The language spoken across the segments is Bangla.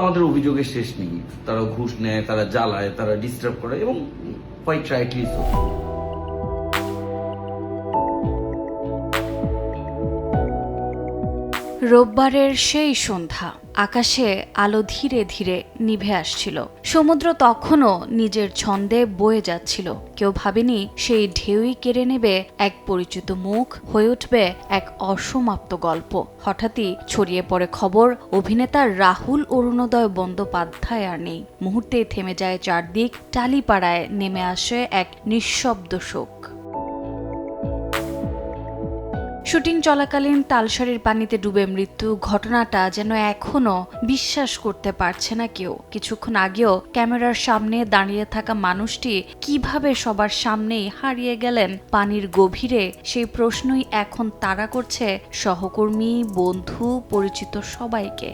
আমাদের অভিযোগের শেষ নেই। তারা ঘুষ নেয়, তারা জ্বালায়, তারা ডিস্টার্ব করে এবং কোয়াইট রাইটলি সো। রোববারের সেই সন্ধ্যা, আকাশে আলো ধীরে ধীরে নিভে আসছিল। সমুদ্র তখনও নিজের ছন্দে বয়ে যাচ্ছিল। কেউ ভাবেনি সেই ঢেউই কেড়ে নেবে এক পরিচিত মুখ, হয়ে উঠবে এক অসমাপ্ত গল্প। হঠাৎই ছড়িয়ে পড়ে খবর, অভিনেতা রাহুল অরুণোদয় বন্দ্যোপাধ্যায় আর নেই। মুহূর্তেই থেমে যায় চারদিক, টালিপাড়ায় নেমে আসে এক নিঃশব্দ শোক। শুটিং চলাকালীন তালসারির পানিতে ডুবে মৃত্যু, ঘটনাটা যেন এখনো বিশ্বাস করতে পারছে না কেউ। কিছুক্ষণ আগেও ক্যামেরার সামনে দাঁড়িয়ে থাকা মানুষটি কিভাবে সবার সামনেই হারিয়ে গেলেন পানির গভীরে, সেই প্রশ্নই এখন তাড়া করছে সহকর্মী, বন্ধু, পরিচিত সবাইকে।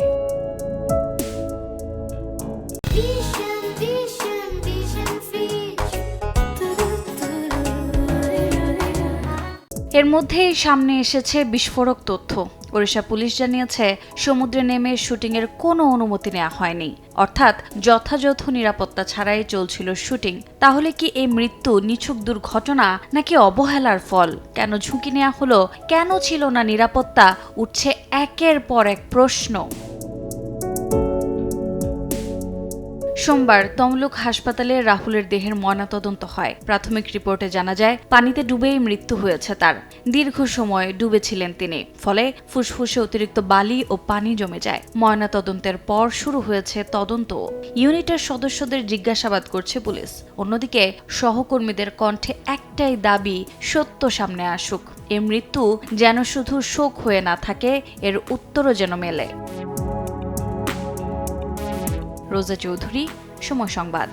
এর মধ্যেই সামনে এসেছে বিস্ফোরক তথ্য। ওড়িশা পুলিশ জানিয়েছে, সমুদ্রে নেমে শুটিংয়ের কোনো অনুমতি নেওয়া হয়নি, অর্থাৎ যথাযথ নিরাপত্তা ছাড়াই চলছিল শুটিং। তাহলে কি এই মৃত্যু নিছক দুর্ঘটনা নাকি অবহেলার ফল? কেন ঝুঁকি নেওয়া হলো? কেন ছিল না নিরাপত্তা? উঠছে একের পর এক প্রশ্ন। সোমবার তমলুক হাসপাতালে রাহুলের দেহের ময়নাতদন্ত হয়। প্রাথমিক রিপোর্টে জানা যায়, পানিতে ডুবেই মৃত্যু হয়েছে তার। দীর্ঘ সময় ডুবেছিলেন তিনি, ফলে ফুসফুসে অতিরিক্ত বালি ও পানি জমে যায়। ময়নাতদন্তের পর শুরু হয়েছে তদন্ত। ইউনিটের সদস্যদের জিজ্ঞাসাবাদ করছে পুলিশ। অন্যদিকে সহকর্মীদের কণ্ঠে একটাই দাবি, সত্য সামনে আসুক। এ মৃত্যু যেন শুধু শোক হয়ে না থাকে, এর উত্তরও যেন মেলে। রোজা চৌধুরী, সময় সংবাদ।